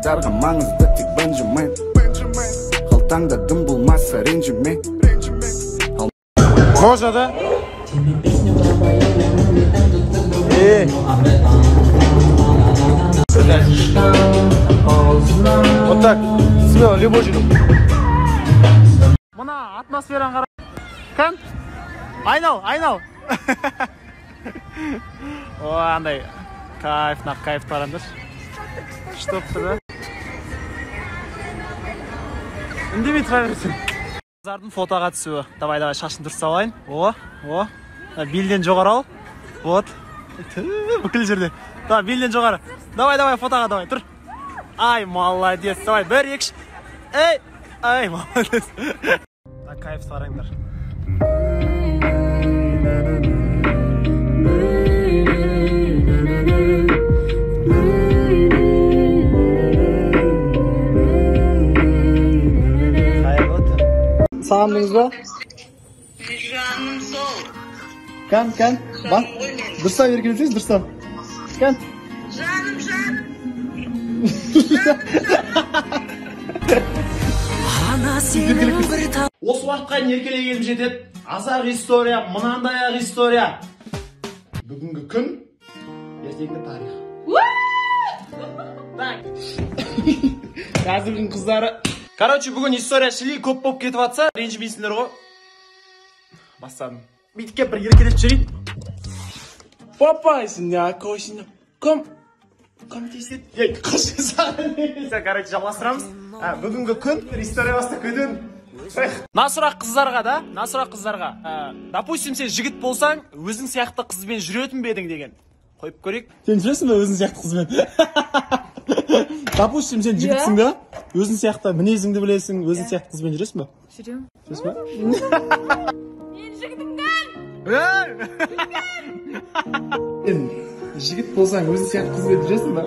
Қыздарға маңызды тек Бенджамин. Қалтаңда дым болмаса ренжіме. Можно, да? Вот так. Смело, любой жил. Мына атмосфераны қара. Кән? Айнал. О, андай кайф тарандар. Күшті тұр, да? Үндемей тұра берсін. Қыздардың фотоға түсуі. Давай, шашын дұрыс салайын. О. Белден жоғары ал. Вот. Бүкіл жерде. Давай, белден жоғары. Давай, фотоға давай, тұр. Ай, молодец. Давай, 1-2. Ай, молодец. Кайф тараңдар. Sağımdınız mı? Жаным сол. Kan. Bak. Dursam yerginizsiniz, dursam. Kan. Жаным. Осы уақытқа еркелегенім жетеді. Азақ история, мынандай ақ история. Бүгінгі күн, ертеңгі тарих. Қазірдің қыздары. Короче, бүгін история шили көп болып кетіп атса, ренжімейсіңдер ғой. Бастадым. Бүйтіп бір еркелеп жүрейін. Попайсың, не қойсың. Кім тесет? Қошы саған. Короче, жалғастырамыз. Бүгінгі күн, история баста көден. Насырақ қыздарға. Допустим, сен жігіт болсаң, өзің сияқты қызбен жүретін бе едің деген. Қойып көрейік. Сен жүресің бе өзің сияқты қызбен? Допустим, сен жігітсің да, өзің сияқты мінезіңді білесің, өзің сияқты қызбен жүресің бе? Жүрем. Жүресің бе? Мен жігітімден! Жігіт болсаң, өзің сияқты қызбен жүресің бе?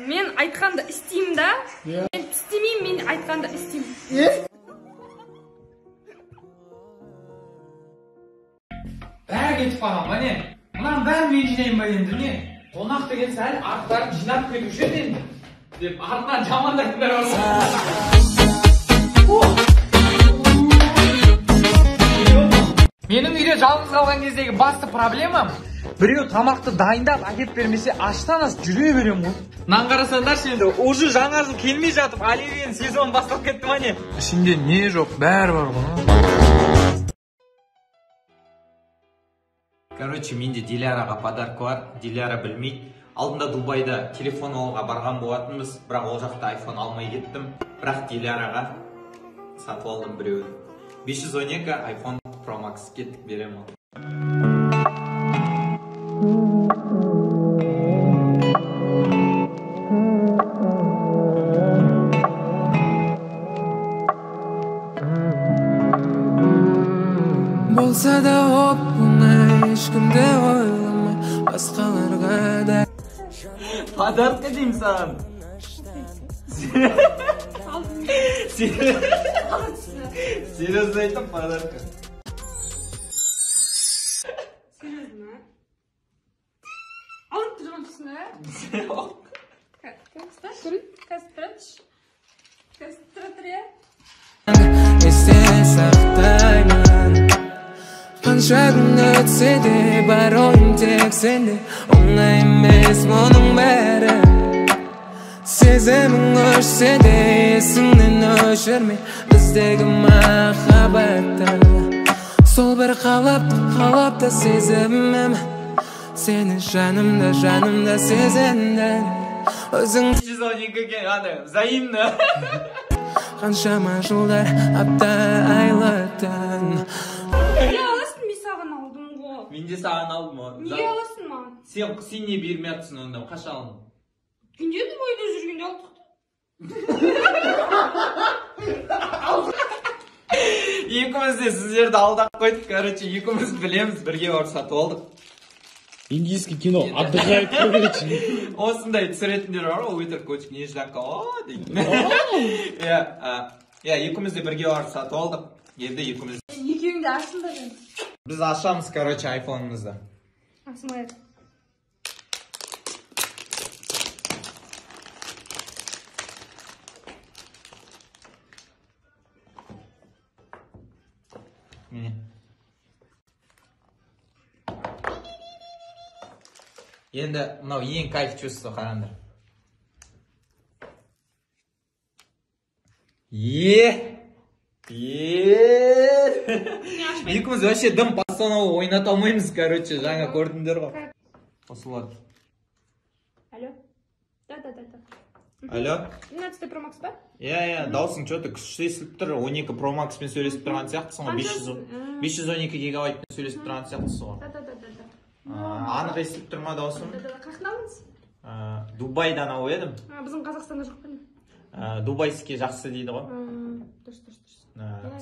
Мен айтқанды істеймін да. Мен істемеймін, мен айтқанды істеймін. Бәрі кетіп қалған, міне. Мұнан бәрі мен жинайын ба енді, не? Қонақ деген сәл арттарын жинап кетуші еді. Деп артынан жамандайтындар бар. Менің үйде жалғыз қалған кездегі басты проблемам біреу тамақты дайындап әкеп бермесе аштан ас жүре берем ғой. Нан қарасаңдаршы енді, уже жаңа жыл келмей жатып, Оливияның сезон басталып кетті ма не? Ішінде не жоқ, бәрі бар ғой. Короче, менде Диляраға подарка бар. Диляра білмейді. Алдында Дубайда телефон алуға барған болатынбыз, бірақ ол жақта iPhone алмай кеттім. Бірақ Диляраға сатып алдым біреуін. 512 iPhone Pro Max кеттік берем ол. Болса да оп-оңай, ешкімді ойламай, басқаларға да. Подарка деймін саған. Серьезно айтам, подарка. Серьезно? Алып тұрған түсін, Есте сақтаймын. Қанша күн өтсе де бар ойым тек сенде. Оңай емес мұның бәрі. Сезімің өшсе де есіңнен өшірме біздегі махаббатты. Сол бір қалапты сезімім. Сені жанымда сезінді. Өзің 512-ге взаимно. Қаншама жылдар апта айлыдан. Неге аласың, мен саған алдым ғой. Мен де саған алдым ғой. Неге аласың маған? Сен не бермей атсың онда, қаша алдың? Күнде Дубайда жүргенде алдық. Екіміз де сіздерді алдақ қойдық, короче, екіміз білеміз, бірге барып сатып алдық. Индийский кино, отдыхает, короче. Осындай түсіретіндер бар ғой, өтірік өтірік неждаққа, дейді. Екіміз де бірге барып сатып алдық. Енді екіміз. Екеуіңді ашыңдар. Біз ашамыз, короче, айфонымызды. Асмайық. Міне. Енді мынау ең кайф чувство қараңдар. Екіміз вообще дым постанову ойната алмаймыз, короче, жаңа көрдіңдер ғой. Қосылады. Алло. Да. Алло. 12 Pro Max ба? Иә, даусың что-то күшті естіліп тұр. 12 Pro Max пен сөйлесіп тұрған сияқтысың ғой. 512 гигабайтпен сөйлесіп тұрған сияқтысың ғой. Да. Анық естіліп тұр ма даусың? Қаяқтан алдыңыз? Дубайдан алып едім. Біздің Қазақстанда жоқ па не? Дубайский жақсы дейді ғой. Дұрыс.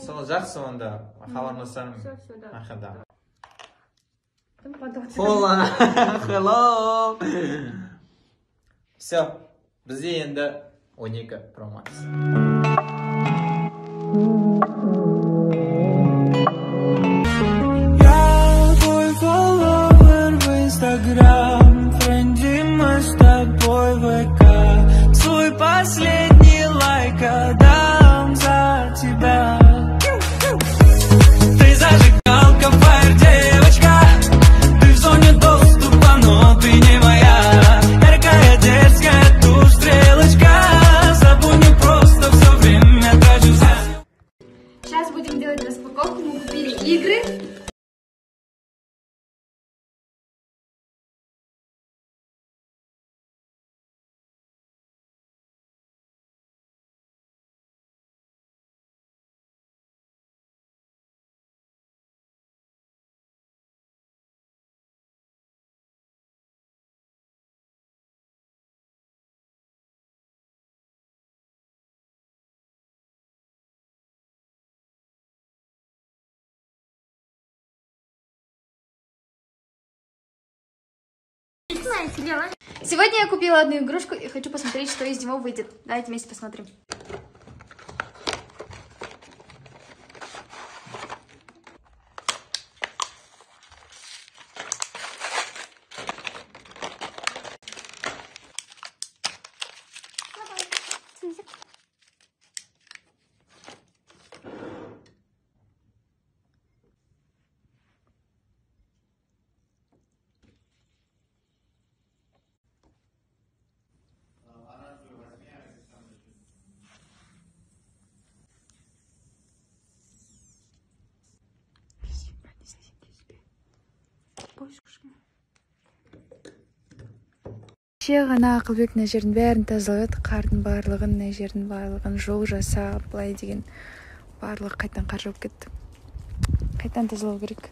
Сол жақсы онда хабарласамын. Все, да. Hello. Все. Бізде енді 12 Pro Max. Я твой фолловер в Instagram, френди мы с тобой в ВК. Свой последний лайк отдам за тебя. Ты зажигалка, фаер, девочка. Ты в зоне доступа, но ты не моя. Яркая, дерзкая, ту стрелочка. Забудь, просто все время трачу за... Сейчас будем делать распаковку. Мы купили игры. Сегодня я купила одну игрушку и хочу посмотреть, что из него выйдет. Давайте вместе посмотрим. Кеше ғана Ақылбек мына жердің бәрін тазалап еді, қардың барлығын, мына жердің барлығын жол жасап, былай деген барлығы қайтадан қар жауып кетті. Қайтадан тазалау керек.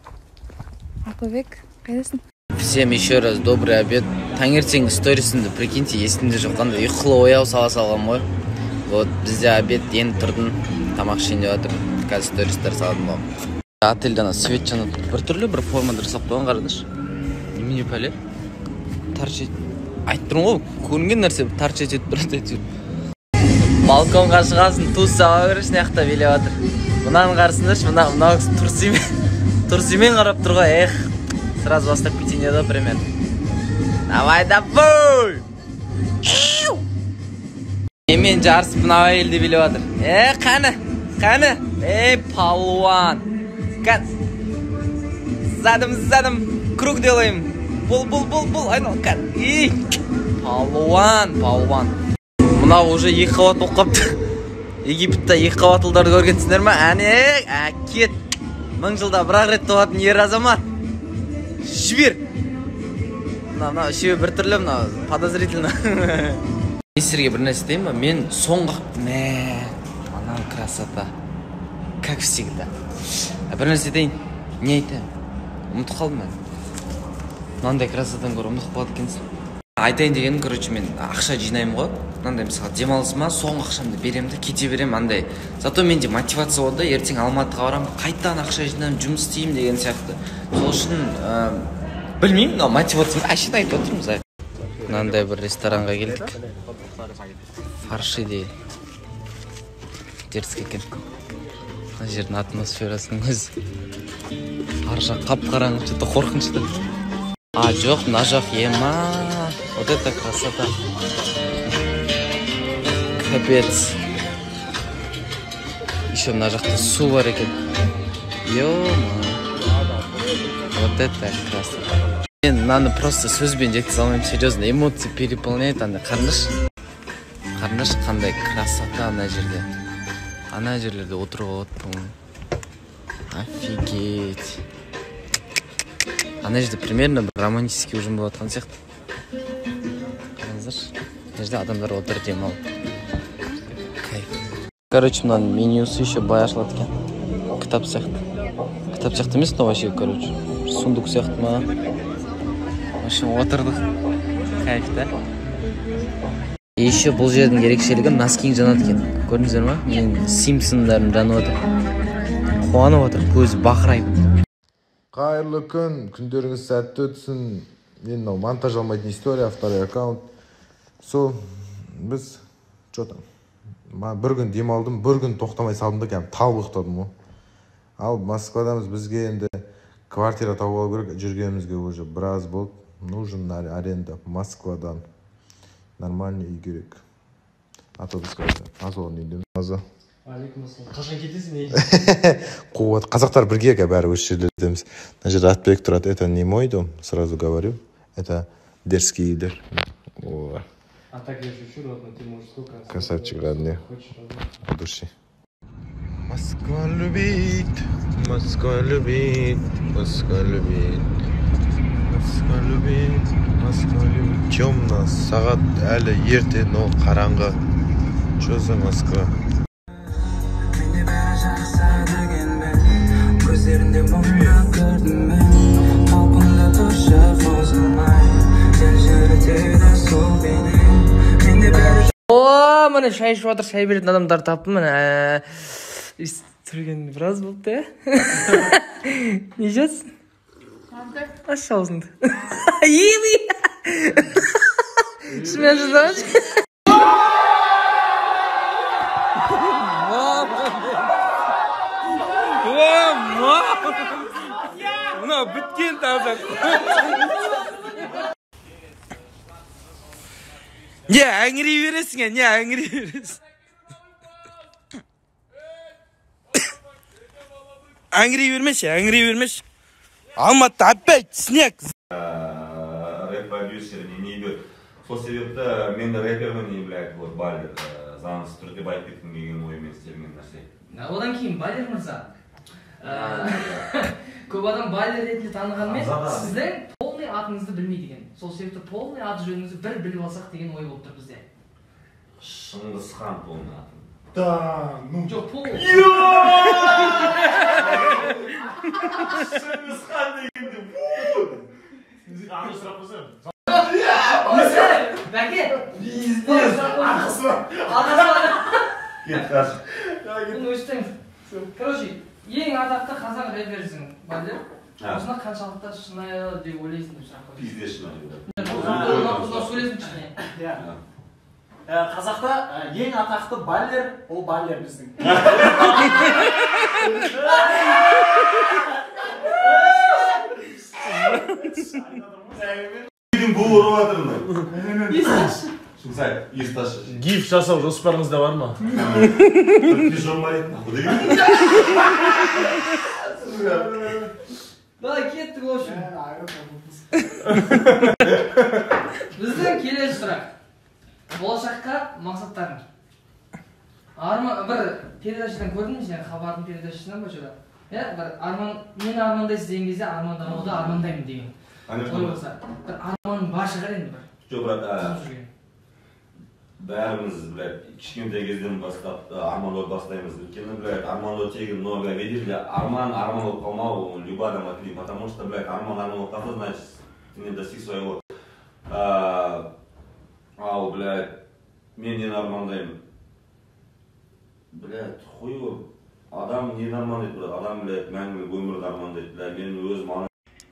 Ақылбек, қайдасың? Всем еще раз добрый обед. Таңертең сторисімді, прикиньте, есімде жоқ қандай ұйқылы ояу сала салғам ғой. Вот бізде обед, енді тұрдым, тамақ ішейін деп жатыр. Қазір стористер салдым ғой. Отельден свет жанып, біртүрлі бір формада жасап қойған, қарадыш. Немене пәле? Торчит. Айттырым ғой, көрінген нәрсе торчит етіп тұрады әйтеуір. Балконға шығасын, туз саға көріш, неқта билеп жатыр. Мұнан қарсындаш, мынау турсимен қарап тұр ғой, эх. Сразу бастап кетейін еді, примерно. Давай, давай! Мен жарысып мынау әйелді билеп жатыр. Қаны, палуан. Задым, круг делаем. Бұл, айнал, палуан. Мынау уже екі қабат болып қапты. Египетте екі қабатылдарды көргенсіңдер ма? Әкет. 1000 жылда бір-ақ рет туатын ер азамат. Жібер. Мынау үшеуі бір түрлі, мынау подозрительно. Сіздерге бір нәрсе дейін ба? Мен соңғы... Анау красота. Как всегда. Бір нәрсе дейін. Не айтайын? Ұмытып қалдым мен. Мынандай красотадан көрі ұмытып қалады екенсің. Айтайын дегенім, короче, мен ақша жинаймын ғой. Мынандай мысалы демалысыма соңғы ақшамды беремді, кете берем, андай. Зато менде мотивация болды, ертең Алматыға барам, қайтадан ақша жинаймын, жұмыс істеймін деген сияқты. Сол үшін білмеймін, но мотивациямды әшейін айтып отырмыз. Мынандай бір ресторанға келдік. Фарши де дерске екен. Мына жердің атмосферасының өзі. Ар жақ қап-қараңғы, что-то қорқынышты. Жоқ, мына жақ ема. Вот это красота. Капец. Еще мына жақта су бар екен. Вот это красота. Мен мынаны просто сөзбен жеткізе алмаймын, серьезно, эмоции переполняет анда. Қарындаш қандай красота ана жерде. Ана жерлерде отырып отпын. Офигеть. Ана жерде примерно бір романтический ұжым болып атқан сияқты. Қараңыздаршы. Ана жерде адамдар отыр демалып. Кайф. Короче, мынаның менюсы еще бай ашылады екен. Кітап сияқты. Кітап сияқты емес, но вообще, короче. Сундук сияқты ма? В общем, отырдық. Кайф, да? И еще бұл жердің ерекшелігі носкиң жанады екен. Көрдіңіздер ма? Мен Симпсондарын жанып отыр. Қуанып отыр, көзі бақырайып. Қайырлы күн, күндеріңіз сәтті өтсін. Мен мынау монтажалмайтын история, второй аккаунт. Сол, біз, что там? Bir gün демалдым, bir gün тоқтамай салдым да, кәдімгі тал ұйықтадым ғой. Ал Москвадамыз, бізге енді квартира тауып алу керек, жүргенімізге уже біраз болды. Нужен аренда Москвадан. Нормальный үй керек. А то біз қазір аз орын үйдеміз. Алейкум ассалам. Қашан кетесің не? Қуат, қазақтар бірге бәрі өз жерлердеміз. Мына жерде Атбек тұрады. Это не мой дом, сразу говорю. Это дерзкие үйлер. А так я шучу, ладно, ты можешь сколько? Красавчик, родной. От души. Москва любит, Москва любит, Москва любит, Москва любит, Москва любит. Темно, сағат әлі ерте, но қараңғы. Что за Москва? Мені бәрі жақсы дегенмен, көздерінде мұңды көрдім мен. Толқынды тұршы қозылмай, жер жүртеді сол бейнең. Менде бәрі О, міне шай ішіп отыр, шай беретін адамдар таптым міне. Түрген біраз болды, не жесің? Аш аузыңды. Ебі! Шымен жызамыз? Мына біткен тазар. Не әңгірей бересің, не әңгірей бересің? Әңгірей бермеші. Алматыда опять снег. Рэп-продюсер не идет. Сол себепті мен де рэпермін не, блядь, вот Балер заңсыз түрде байып кеттім деген оймен істелген нәрсе. Одан кейін Балер мырза. Көп адам Балер ретінде танығанмен, сіздің полный атыңызды білмейді екен. Сол себепті полный аты жөніңізді бір біліп алсақ деген ой болып тұр бізде. Шыңғысхан полный атым. Да, ну. Жоқ, пол. Шыңғысхан дегенде. Аңғы сұрақ болса. Бәке! Аңғысы бар. Кет қаш. Бұны өстіңіз. Короче, ең атақты қазақ рэперсің, Балер. Осына қаншалықты шынайы деп ойлайсың деп сұрақ қойды. Пизде шынайы. Бұдан сөйлесін шынайы. Қазақта ең атақты Балер, ол Балер біздің. Үйдің бұл ұрып атырмын. Есташы. Шыңсай, есташы. Гиф жасау жоспарыңызда бар ма? Пижон бар еді, нахуй деген. Давай кеттік в общем. Біздің келесі сұрақ. Болашаққа мақсаттарың. Бір передачадан көрдім, сен хабардың передачасынан башыда. Бір арман, мен армандайсыз деген кезде армандануды армандаймын деген. Ой болса, бір арманың бар шығар енді бір. Жоқ, брат, бәріміз, блядь, кішкентай кезден бастап армандауды бастаймыз. Өйткені, блядь, армандау тегін, но, блядь, видишь ли, арман болып қалмау, любой адам отлив, потому что, блядь, арман болып қалса, значит, ты не достиг своего. Ал, блядь, мен нені армандаймын? Блядь, хуй ғой. Адам нені армандайды, брат? Адам, блядь, мәңгілік өмірді армандайды. Блядь, мен өзім армандаймын.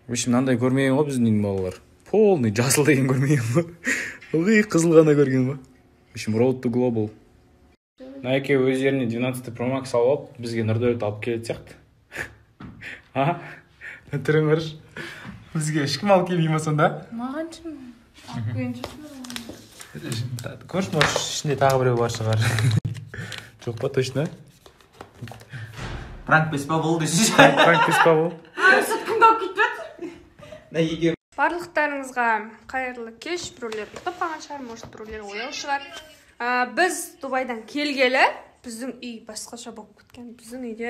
В общем, мынандай көрмеген ғой біздің балалар. Полный жасыл деген көрмеген ба? Ылғи қызыл ғана көрген ба? В общем, Road to Global. Найке өздеріне 12 Pro Max алып алып, бізге Нұрдәулет алып келеді сияқты. Түрің көріш. Бізге ешкім алып келмей ма сонда? Маған шын алып келген жоқсың. Көріш, может, ішінде тағы біреу бар шығар. Жоқ па, точно? Prank беспа бол дейсіз. Prank беспа бол. Сыртқымда алып кетпеді. Егер Барлықтарыңызға қайырлы кеш. Біреулер ұйықтап қалған шығар, может біреулер ояу шығар. Біз Дубайдан келгелі, біздің үй басқаша болып кеткен. Біздің үйде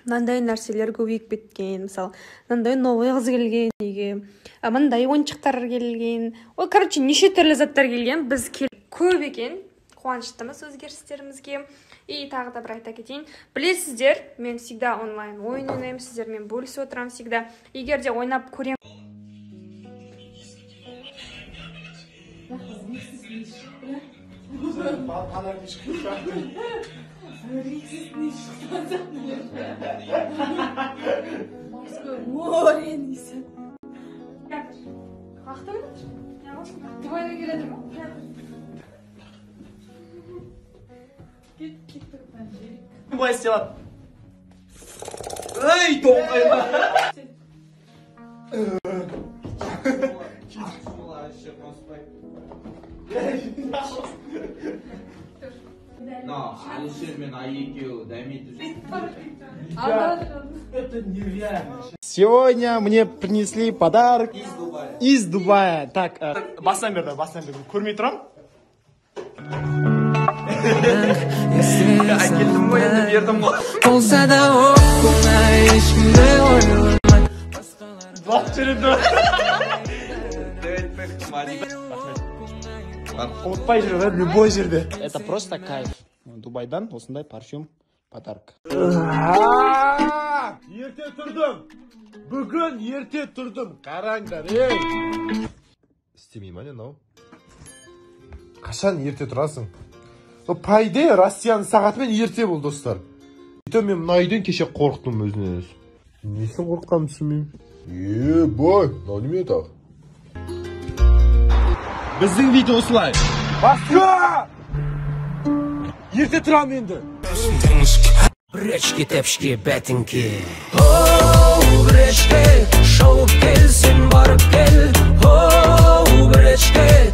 мынандай нәрселер көбейіп кеткен. Мысалы, мынандай новый қыз келген үйге, мынандай ойыншықтар келген. Ой, короче, неше түрлі заттар келген. Біз көп екен. Қуаныштымыз өзгерістерімізге. И тағы да бір айта кетейін. Білесіздер, мен всегда онлайн ойын ойнаймын, сіздермен бөлісіп отырамын всегда. Егер де ойнап көремін. Былай істелады. Ай, тоңқайма. Алишер мен Айекеу Сегодня мне принесли подарок из Дубая. Так, бастан берді. Көрмей тұрам. Әкелдім ғой, енді бердім ғой. Болса да оңай ешкімді ойламай. Бақ жүреді. Ұмытпай жүреді, любой жерде. Это просто кайф. Дубайдан осындай парфюм подарок. Ерте тұрдым. Бүгін ерте тұрдым. Қараңдар, ей. істемей ма не мынау? Қашан ерте тұрасың? По идее, Россияның сағатымен ерте бол, достар. Мен мына үйден кеше қорықтым өзінен өзі. Несі қорыққанымды түсінбеймін. Бой, мынау неме тағы? Біздің видео осылай. Басқа! Ерте тұрам енді. Бречки, тепшки, бәтінки. Бречки, шауып кел, сен барып кел. Бречки,